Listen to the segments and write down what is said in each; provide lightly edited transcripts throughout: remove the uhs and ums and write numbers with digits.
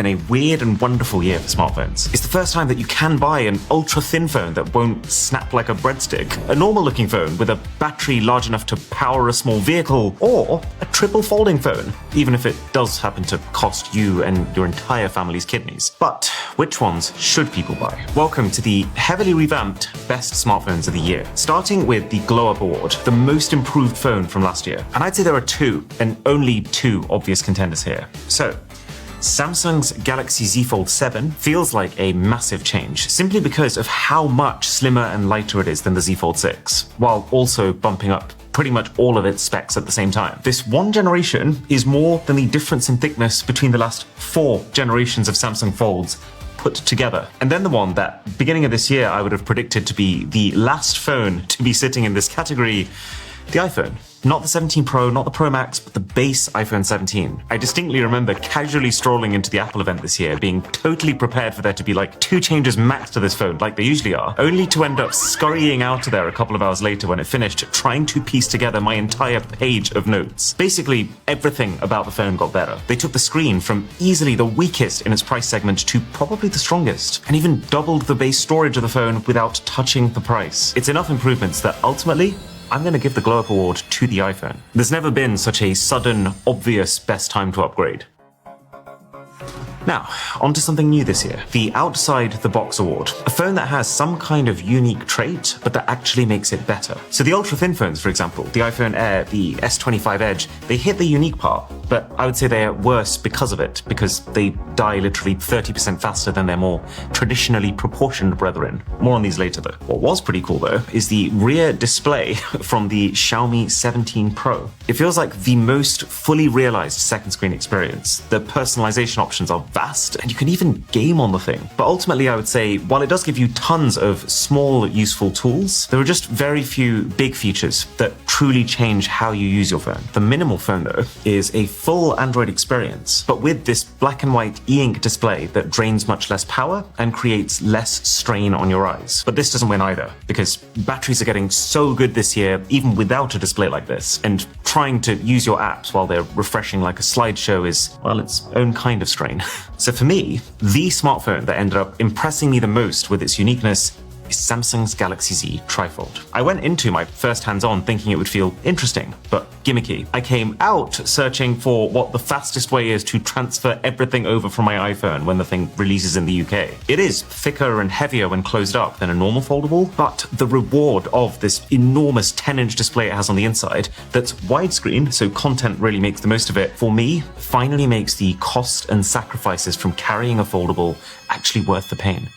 been a weird and wonderful year for smartphones. It's the first time that you can buy an ultra-thin phone that won't snap like a breadstick, a normal-looking phone with a battery large enough to power a small vehicle, or a triple folding phone, even if it does happen to cost you and your entire family's kidneys. But which ones should people buy? Welcome to the heavily revamped best smartphones of the year, starting with the Glow Up Award, the most improved phone from last year. And I'd say there are two, and only two obvious contenders here. So, Samsung's Galaxy Z Fold 7 feels like a massive change, simply because of how much slimmer and lighter it is than the Z Fold 6, while also bumping up pretty much all of its specs at the same time. This one generation is more than the difference in thickness between the last 4 generations of Samsung Folds put together. And then the one that, beginning of this year, I would have predicted to be the last phone to be sitting in this category, the iPhone. Not the 17 Pro, not the Pro Max, but the base iPhone 17. I distinctly remember casually strolling into the Apple event this year, being totally prepared for there to be like 2 changes max to this phone, like they usually are, only to end up scurrying out of there a couple of hours later when it finished, trying to piece together my entire page of notes. Basically, everything about the phone got better. They took the screen from easily the weakest in its price segment to probably the strongest, and even doubled the base storage of the phone without touching the price. It's enough improvements that ultimately, I'm going to give the Glow Up Award to the iPhone. There's never been such a sudden, obvious best time to upgrade. Now, onto something new this year, the Outside the Box Award, a phone that has some kind of unique trait, but that actually makes it better. So the ultra-thin phones, for example, the iPhone Air, the S25 Edge, they hit the unique part, but I would say they're worse because of it, because they die literally 30% faster than their more traditionally proportioned brethren. More on these later though. What was pretty cool though, is the rear display from the Xiaomi 17 Pro. It feels like the most fully realized second screen experience. The personalization options are vast, and you can even game on the thing. But ultimately, I would say, while it does give you tons of small, useful tools, there are just very few big features that truly change how you use your phone. The minimal phone, though, is a full Android experience, but with this black and white e-ink display that drains much less power and creates less strain on your eyes. But this doesn't win either, because batteries are getting so good this year, even without a display like this, and trying to use your apps while they're refreshing like a slideshow is, well, its own kind of strain. So for me, the smartphone that ended up impressing me the most with its uniqueness is Samsung's Galaxy Z Trifold. I went into my first hands-on thinking it would feel interesting, but gimmicky. I came out searching for what the fastest way is to transfer everything over from my iPhone when the thing releases in the UK. It is thicker and heavier when closed up than a normal foldable, but the reward of this enormous 10-inch display it has on the inside that's widescreen, so content really makes the most of it, for me, finally makes the cost and sacrifices from carrying a foldable actually worth the pain.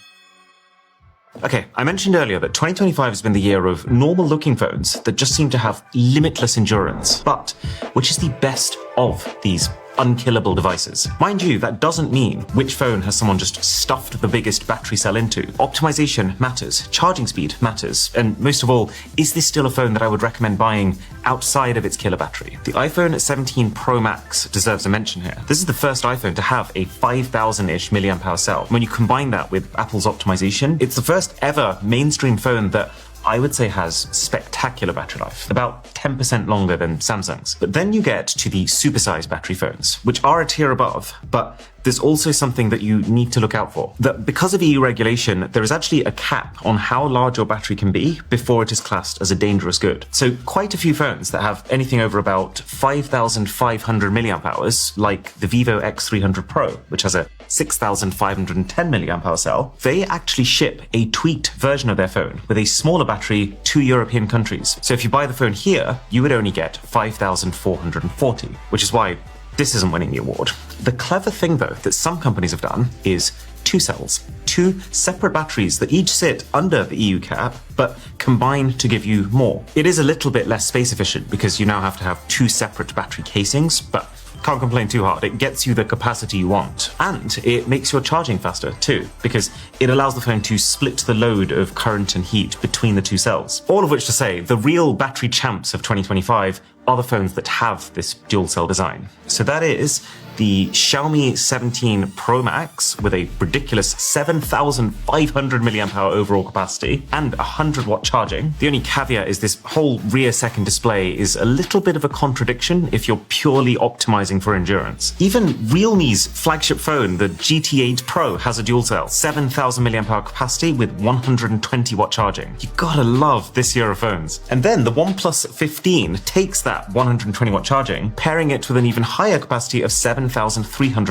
Okay, I mentioned earlier that 2025 has been the year of normal-looking phones that just seem to have limitless endurance. But which is the best of these unkillable devices? Mind you, that doesn't mean which phone has someone just stuffed the biggest battery cell into. Optimization matters, charging speed matters, and most of all, is this still a phone that I would recommend buying outside of its killer battery? The iPhone 17 Pro Max deserves a mention here. This is the first iPhone to have a 5,000-ish milliamp-hour cell. When you combine that with Apple's optimization, it's the first ever mainstream phone that I would say has spectacular battery life, about 10% longer than Samsung's. But then you get to the supersized battery phones, which are a tier above, but there's also something that you need to look out for. That because of EU regulation, there is actually a cap on how large your battery can be before it is classed as a dangerous good. So quite a few phones that have anything over about 5,500 milliamp hours, like the Vivo X300 Pro, which has a 6,510 milliamp hour cell, they actually ship a tweaked version of their phone with a smaller battery to European countries. So if you buy the phone here, you would only get 5,440, which is why this isn't winning the award. The clever thing, though, that some companies have done is 2 cells, 2 separate batteries that each sit under the EU cap, but combine to give you more. It is a little bit less space efficient because you now have to have 2 separate battery casings, but can't complain too hard. It gets you the capacity you want. And it makes your charging faster too, because it allows the phone to split the load of current and heat between the 2 cells. All of which to say, the real battery champs of 2025 are the phones that have this dual cell design. So that is the Xiaomi 17 Pro Max with a ridiculous 7,500 milliamp hour overall capacity and 100-watt charging. The only caveat is this whole rear second display is a little bit of a contradiction if you're purely optimizing for endurance. Even Realme's flagship phone, the GT8 Pro, has a dual cell, 7,000 milliamp hour capacity with 120-watt charging. You gotta love this year of phones. And then the OnePlus 15 takes that 120-watt charging, pairing it with an even higher capacity of 7,300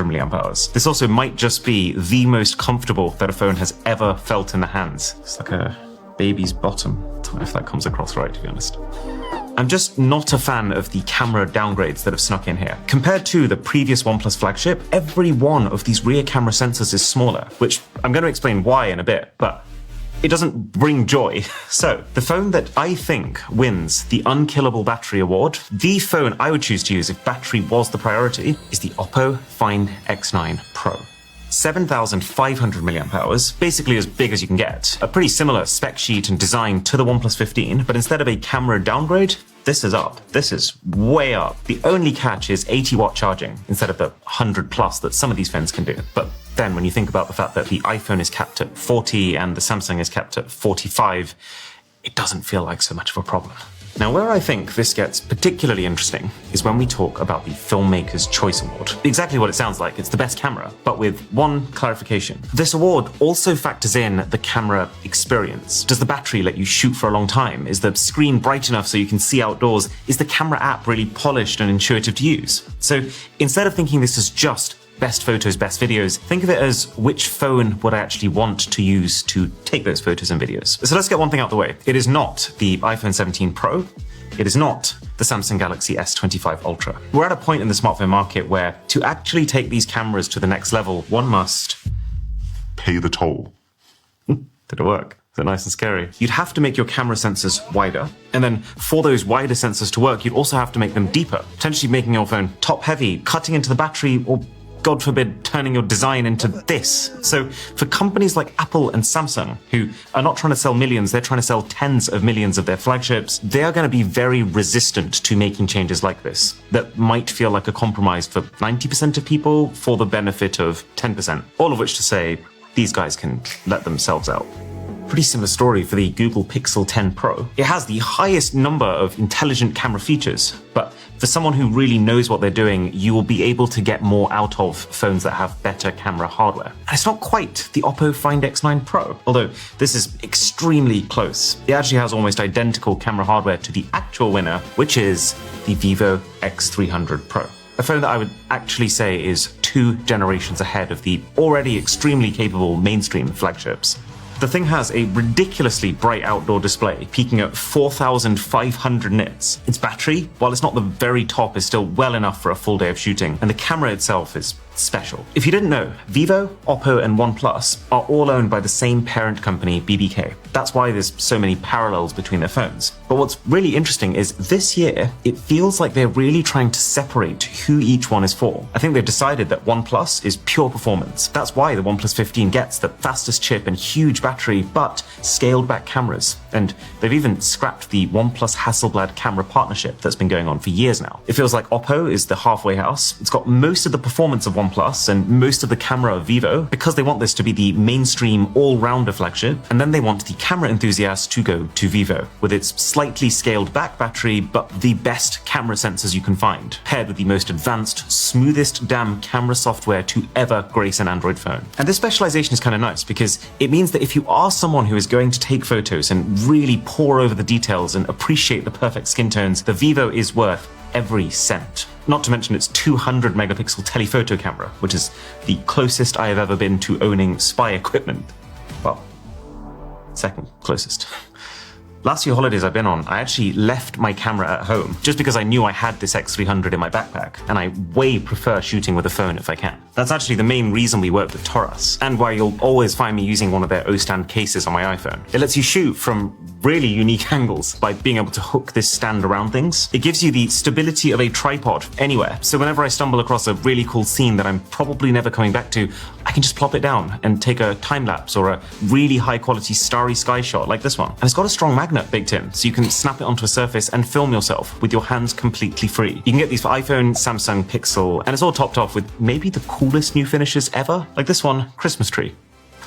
milliamp hours. This also might just be the most comfortable that a phone has ever felt in the hands. It's like a baby's bottom. I don't know if that comes across right, to be honest. I'm just not a fan of the camera downgrades that have snuck in here. Compared to the previous OnePlus flagship, every one of these rear camera sensors is smaller, which I'm going to explain why in a bit, but it doesn't bring joy. So, the phone that I think wins the Unkillable Battery Award, the phone I would choose to use if battery was the priority, is the Oppo Find X9 Pro. 7,500 milliamp hours, basically as big as you can get. A pretty similar spec sheet and design to the OnePlus 15, but instead of a camera downgrade, this is up. This is way up. The only catch is 80-watt charging instead of the 100 plus that some of these phones can do. But then when you think about the fact that the iPhone is capped at 40 and the Samsung is capped at 45, it doesn't feel like so much of a problem. Now, where I think this gets particularly interesting is when we talk about the Filmmaker's Choice Award. Exactly what it sounds like, it's the best camera, but with one clarification. This award also factors in the camera experience. Does the battery let you shoot for a long time? Is the screen bright enough so you can see outdoors? Is the camera app really polished and intuitive to use? So instead of thinking this as just best photos, best videos, think of it as which phone would I actually want to use to take those photos and videos. So let's get one thing out of the way. It is not the iPhone 17 Pro. It is not the Samsung Galaxy S25 Ultra. We're at a point in the smartphone market where to actually take these cameras to the next level, one must pay the toll. Did it work? Is it nice and scary? You'd have to make your camera sensors wider, and then for those wider sensors to work, you'd also have to make them deeper, potentially making your phone top heavy, cutting into the battery, or God forbid, turning your design into this. So for companies like Apple and Samsung, who are not trying to sell millions, they're trying to sell tens of millions of their flagships, they are going to be very resistant to making changes like this that might feel like a compromise for 90% of people for the benefit of 10%. All of which to say, these guys can let themselves out. Pretty similar story for the Google Pixel 10 Pro. It has the highest number of intelligent camera features, but for someone who really knows what they're doing, you will be able to get more out of phones that have better camera hardware. And it's not quite the Oppo Find X9 Pro, although this is extremely close. It actually has almost identical camera hardware to the actual winner, which is the Vivo X300 Pro. A phone that I would actually say is 2 generations ahead of the already extremely capable mainstream flagships. The thing has a ridiculously bright outdoor display, peaking at 4,500 nits. Its battery, while it's not the very top, is still well enough for a full day of shooting, and the camera itself is special. If you didn't know, Vivo, Oppo, and OnePlus are all owned by the same parent company, BBK. That's why there's so many parallels between their phones. But what's really interesting is this year, it feels like they're really trying to separate who each one is for. I think they've decided that OnePlus is pure performance. That's why the OnePlus 15 gets the fastest chip and huge battery, but scaled back cameras. And they've even scrapped the OnePlus Hasselblad camera partnership that's been going on for years now. It feels like Oppo is the halfway house. It's got most of the performance of OnePlus and most of the camera of Vivo because they want this to be the mainstream all-rounder flagship, and then they want the camera enthusiasts to go to Vivo with its slightly scaled back battery but the best camera sensors you can find, paired with the most advanced, smoothest damn camera software to ever grace an Android phone. And this specialization is kind of nice because it means that if you are someone who is going to take photos and really pore over the details and appreciate the perfect skin tones, the Vivo is worth every cent. Not to mention its 200 megapixel telephoto camera, which is the closest I have ever been to owning spy equipment. Well, second closest. Last few holidays I've been on, I actually left my camera at home just because I knew I had this X300 in my backpack, and I way prefer shooting with a phone if I can. That's actually the main reason we work with Taurus, and why you'll always find me using one of their O-stand cases on my iPhone. It lets you shoot from really unique angles by being able to hook this stand around things. It gives you the stability of a tripod anywhere. So whenever I stumble across a really cool scene that I'm probably never coming back to, I can just plop it down and take a time lapse or a really high quality starry sky shot like this one. And it's got a strong magnet baked in, so you can snap it onto a surface and film yourself with your hands completely free. You can get these for iPhone, Samsung, Pixel, and it's all topped off with maybe the coolest new finishes ever, like this one, Christmas tree.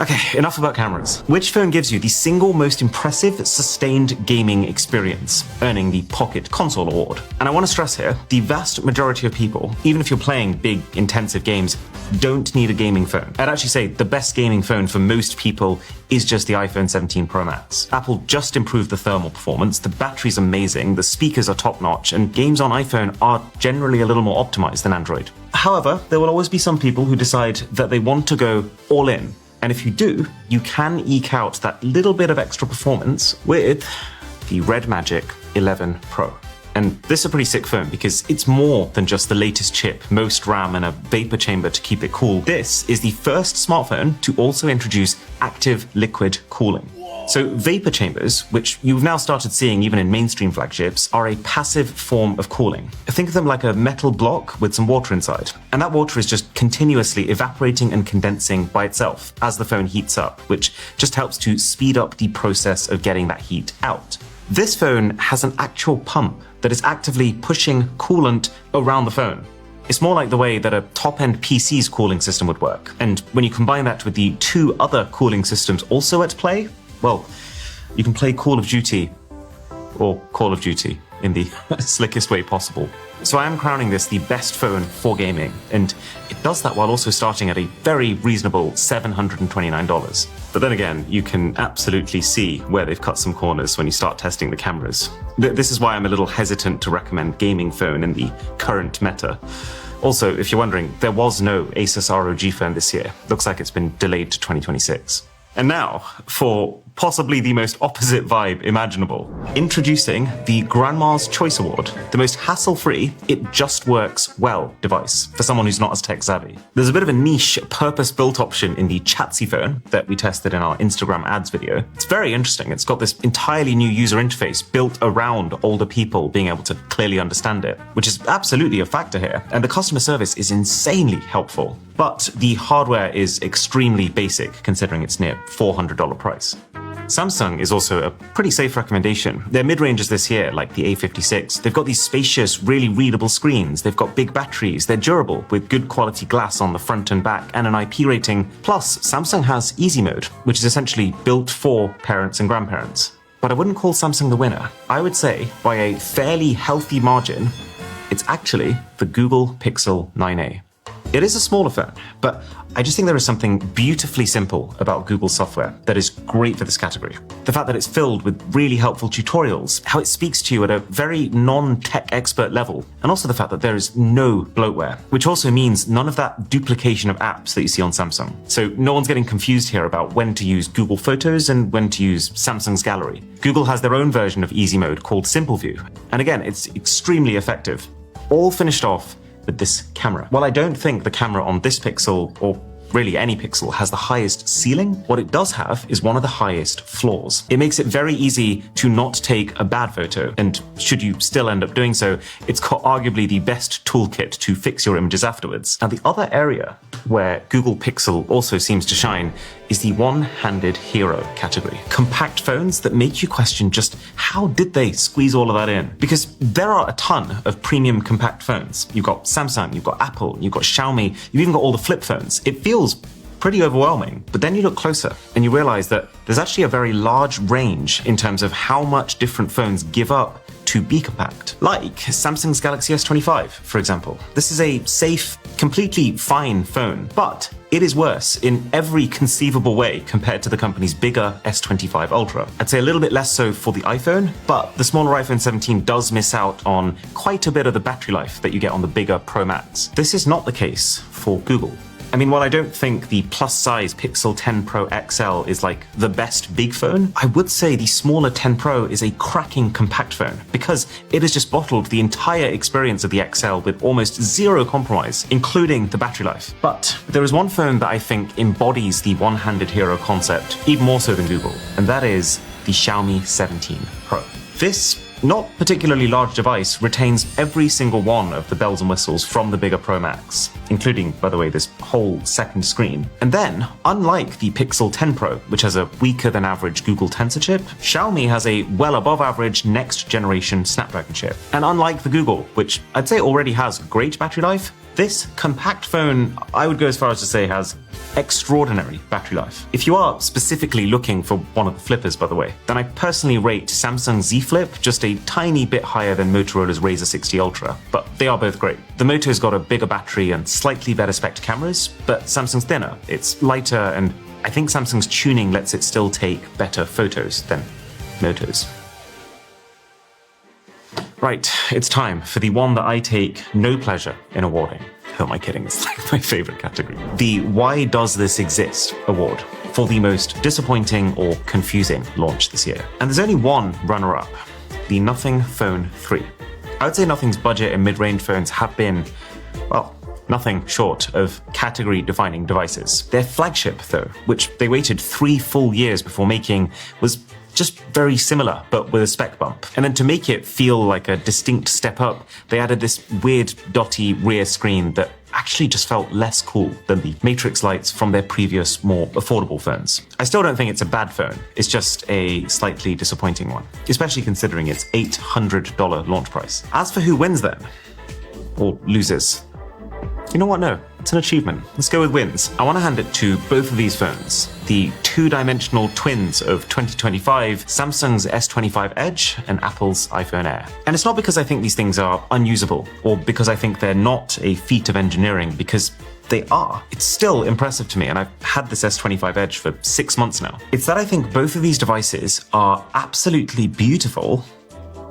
Okay, enough about cameras. Which phone gives you the single most impressive sustained gaming experience, earning the Pocket Console Award? And I want to stress here, the vast majority of people, even if you're playing big, intensive games, don't need a gaming phone. I'd actually say the best gaming phone for most people is just the iPhone 17 Pro Max. Apple just improved the thermal performance, the battery's amazing, the speakers are top-notch, and games on iPhone are generally a little more optimized than Android. However, there will always be some people who decide that they want to go all in. And if you do, you can eke out that little bit of extra performance with the Red Magic 11 Pro. And this is a pretty sick phone because it's more than just the latest chip, most RAM, and a vapor chamber to keep it cool. This is the first smartphone to also introduce active liquid cooling. So vapor chambers, which you've now started seeing even in mainstream flagships, are a passive form of cooling. Think of them like a metal block with some water inside. And that water is just continuously evaporating and condensing by itself as the phone heats up, which just helps to speed up the process of getting that heat out. This phone has an actual pump that is actively pushing coolant around the phone. It's more like the way that a top-end PC's cooling system would work. And when you combine that with the two other cooling systems also at play, well, you can play Call of Duty, or Call of Duty, in the slickest way possible. So I am crowning this the best phone for gaming, and it does that while also starting at a very reasonable $729. But then again, you can absolutely see where they've cut some corners when you start testing the cameras. This is why I'm a little hesitant to recommend gaming phone in the current meta. Also, if you're wondering, there was no Asus ROG phone this year. Looks like it's been delayed to 2026. And now, for possibly the most opposite vibe imaginable, introducing the Grandma's Choice Award, the most hassle-free, it just works well device for someone who's not as tech-savvy. There's a bit of a niche, purpose-built option in the Chatsy phone that we tested in our Instagram ads video. It's very interesting. It's got this entirely new user interface built around older people being able to clearly understand it, which is absolutely a factor here. And the customer service is insanely helpful. But the hardware is extremely basic, considering its near $400 price. Samsung is also a pretty safe recommendation. Their mid-ranges this year, like the A56, they've got these spacious, really readable screens, they've got big batteries, they're durable with good quality glass on the front and back and an IP rating. Plus, Samsung has Easy Mode, which is essentially built for parents and grandparents. But I wouldn't call Samsung the winner. I would say, by a fairly healthy margin, it's actually the Google Pixel 9a. It is a smaller phone, but I just think there is something beautifully simple about Google software that is great for this category. The fact that it's filled with really helpful tutorials, how it speaks to you at a very non-tech expert level, and also the fact that there is no bloatware, which also means none of that duplication of apps that you see on Samsung. So no one's getting confused here about when to use Google Photos and when to use Samsung's Gallery. Google has their own version of Easy Mode called Simple View, and again, it's extremely effective. All finished off with this camera. While I don't think the camera on this Pixel, or really any Pixel, has the highest ceiling, what it does have is one of the highest floors. It makes it very easy to not take a bad photo, and should you still end up doing so, it's got arguably the best toolkit to fix your images afterwards. Now, the other area where Google Pixel also seems to shine is the one-handed hero category. Compact phones that make you question just how did they squeeze all of that in? Because there are a ton of premium compact phones. You've got Samsung, you've got Apple, you've got Xiaomi, you've even got all the flip phones. It feels pretty overwhelming, but then you look closer and you realize that there's actually a very large range in terms of how much different phones give up to be compact. Like Samsung's Galaxy S25, for example. This is a safe, completely fine phone, but it is worse in every conceivable way compared to the company's bigger S25 Ultra. I'd say a little bit less so for the iPhone, but the smaller iPhone 17 does miss out on quite a bit of the battery life that you get on the bigger Pro Max. This is not the case for Google. I mean, while I don't think the plus-size Pixel 10 Pro XL is like the best big phone, I would say the smaller 10 Pro is a cracking compact phone because it has just bottled the entire experience of the XL with almost zero compromise, including the battery life. But there is one phone that I think embodies the one-handed hero concept even more so than Google, and that is the Xiaomi 17 Pro. This not particularly large device retains every single one of the bells and whistles from the bigger Pro Max, including, by the way, this whole second screen. And then, unlike the Pixel 10 Pro, which has a weaker than average Google Tensor chip, Xiaomi has a well above average next generation Snapdragon chip. And unlike the Google, which I'd say already has great battery life, this compact phone, I would go as far as to say, has extraordinary battery life. If you are specifically looking for one of the flippers, by the way, then I personally rate Samsung Z Flip just a tiny bit higher than Motorola's Razr 60 Ultra, but they are both great. The Moto's got a bigger battery and slightly better spec cameras, but Samsung's thinner, it's lighter, and I think Samsung's tuning lets it still take better photos than Moto's. Right, it's time for the one that I take no pleasure in awarding. Who am I kidding? It's like my favorite category. The Why Does This Exist award for the most disappointing or confusing launch this year. And there's only one runner-up, the Nothing Phone 3. I would say Nothing's budget and mid-range phones have been, well, nothing short of category-defining devices. Their flagship, though, which they waited 3 full years before making, was just very similar, but with a spec bump. And then to make it feel like a distinct step up, they added this weird dotty rear screen that actually just felt less cool than the Matrix lights from their previous, more affordable phones. I still don't think it's a bad phone, it's just a slightly disappointing one, especially considering its $800 launch price. As for who wins then, or loses, you know what, no, it's an achievement. Let's go with wins. I want to hand it to both of these phones, the two-dimensional twins of 2025, Samsung's S25 Edge and Apple's iPhone Air. And it's not because I think these things are unusable, or because I think they're not a feat of engineering, because they are. It's still impressive to me, and I've had this S25 Edge for 6 months now. It's that I think both of these devices are absolutely beautiful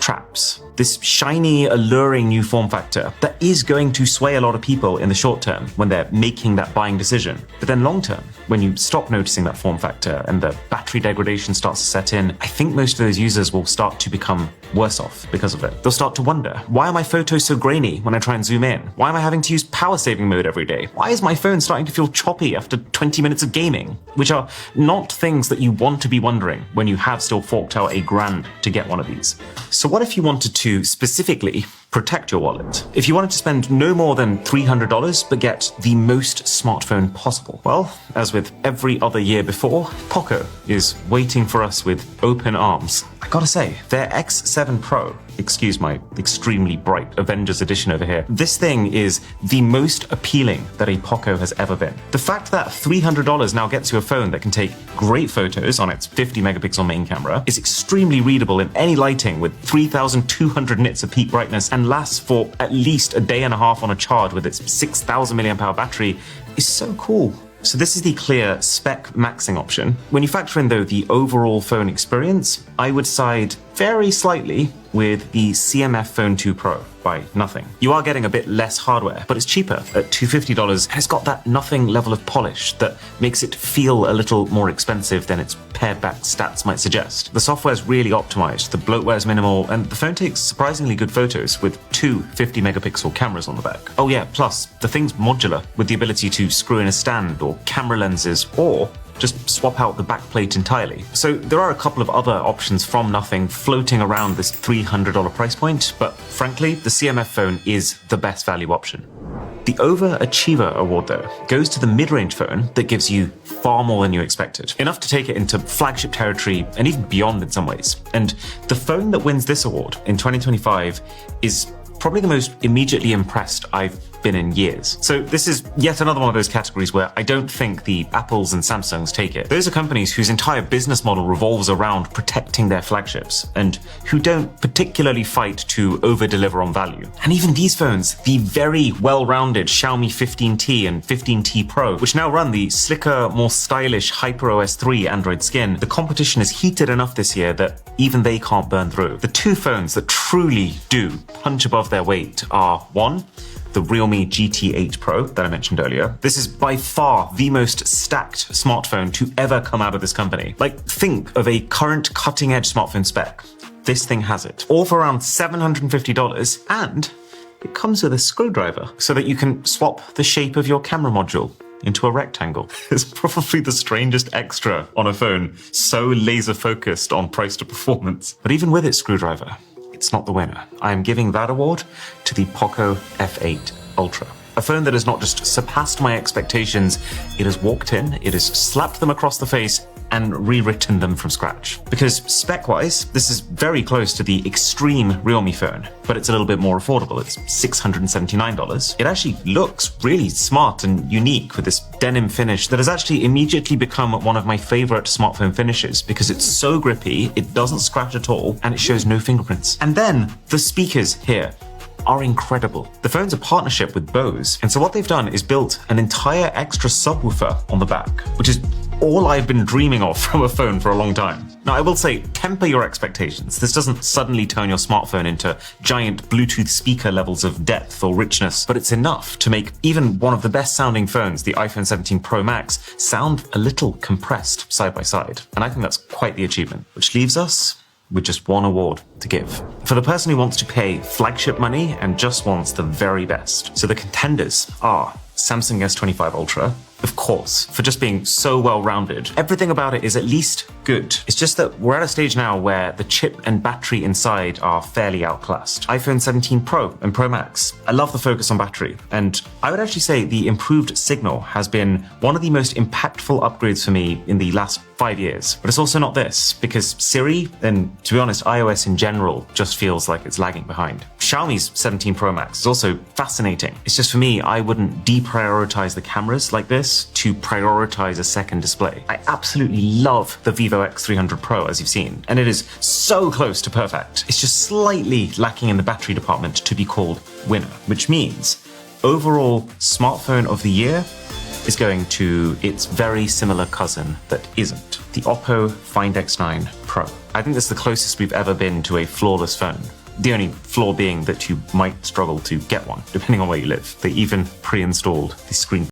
traps. This shiny, alluring new form factor that is going to sway a lot of people in the short term when they're making that buying decision. But then long term, when you stop noticing that form factor and the battery degradation starts to set in, I think most of those users will start to become worse off because of it. They'll start to wonder, why are my photos so grainy when I try and zoom in? Why am I having to use power saving mode every day? Why is my phone starting to feel choppy after 20 minutes of gaming? Which are not things that you want to be wondering when you have still forked out $1,000 to get one of these. So what if you wanted to specifically protect your wallet? If you wanted to spend no more than $300 but get the most smartphone possible? Well, as with every other year before, Poco is waiting for us with open arms. I gotta say, their X7 Pro, excuse my extremely bright Avengers edition over here, this thing is the most appealing that a Poco has ever been. The fact that $300 now gets you a phone that can take great photos on its 50 megapixel main camera, is extremely readable in any lighting with 3,200 nits of peak brightness, and lasts for at least a day and a half on a charge with its 6,000 mAh battery is so cool. So this is the clear spec maxing option. When you factor in, though, the overall phone experience, I would side very slightly with the CMF Phone 2 Pro by Nothing. You are getting a bit less hardware, but it's cheaper at $250, and it's got that Nothing level of polish that makes it feel a little more expensive than its pared-back stats might suggest. The software's really optimized, the bloatware's minimal, and the phone takes surprisingly good photos with 2 50-megapixel cameras on the back. Oh yeah, plus, the thing's modular, with the ability to screw in a stand or camera lenses, or just swap out the backplate entirely. So there are a couple of other options from Nothing floating around this $300 price point, but frankly, the CMF phone is the best value option. The Overachiever award, though, goes to the mid-range phone that gives you far more than you expected. Enough to take it into flagship territory and even beyond in some ways. And the phone that wins this award in 2025 is probably the most immediately impressed I've been in years. So this is yet another one of those categories where I don't think the Apples and Samsungs take it. Those are companies whose entire business model revolves around protecting their flagships and who don't particularly fight to over-deliver on value. And even these phones, the very well-rounded Xiaomi 15T and 15T Pro, which now run the slicker, more stylish HyperOS 3 Android skin, the competition is heated enough this year that even they can't burn through. The two phones that truly do punch above their weight are, one, the Realme GT8 Pro that I mentioned earlier. This is by far the most stacked smartphone to ever come out of this company. Like, think of a current cutting-edge smartphone spec. This thing has it. All for around $750, and it comes with a screwdriver so that you can swap the shape of your camera module into a rectangle. It's probably the strangest extra on a phone, so laser focused on price to performance. But even with its screwdriver, it's not the winner. I am giving that award to the Poco F8 Ultra. A phone that has not just surpassed my expectations, it has walked in, it has slapped them across the face, and rewritten them from scratch. Because spec-wise, this is very close to the extreme Realme phone, but it's a little bit more affordable. It's $679. It actually looks really smart and unique with this denim finish that has actually immediately become one of my favorite smartphone finishes because it's so grippy, it doesn't scratch at all, and it shows no fingerprints. And then the speakers here are incredible. The phone's a partnership with Bose, and so what they've done is built an entire extra subwoofer on the back, which is all I've been dreaming of from a phone for a long time. Now, I will say, temper your expectations. This doesn't suddenly turn your smartphone into giant Bluetooth speaker levels of depth or richness, but it's enough to make even one of the best sounding phones, the iPhone 17 Pro Max, sound a little compressed side by side. And I think that's quite the achievement, which leaves us with just one award to give. For the person who wants to pay flagship money and just wants the very best. So the contenders are Samsung S25 Ultra, of course, for just being so well-rounded. Everything about it is at least good. It's just that we're at a stage now where the chip and battery inside are fairly outclassed. iPhone 17 Pro and Pro Max. I love the focus on battery, and I would actually say the improved signal has been one of the most impactful upgrades for me in the last 5 years. But it's also not this, because Siri, and to be honest, iOS in general, just feels like it's lagging behind. Xiaomi's 17 Pro Max is also fascinating. It's just for me, I wouldn't deprioritize the cameras like this to prioritize a second display. I absolutely love the Vivo X300 Pro, as you've seen, and it is so close to perfect. It's just slightly lacking in the battery department to be called winner, which means overall smartphone of the year is going to its very similar cousin that isn't, the Oppo Find X9 Pro. I think that's the closest we've ever been to a flawless phone. The only flaw being that you might struggle to get one, depending on where you live. They even pre-installed the screen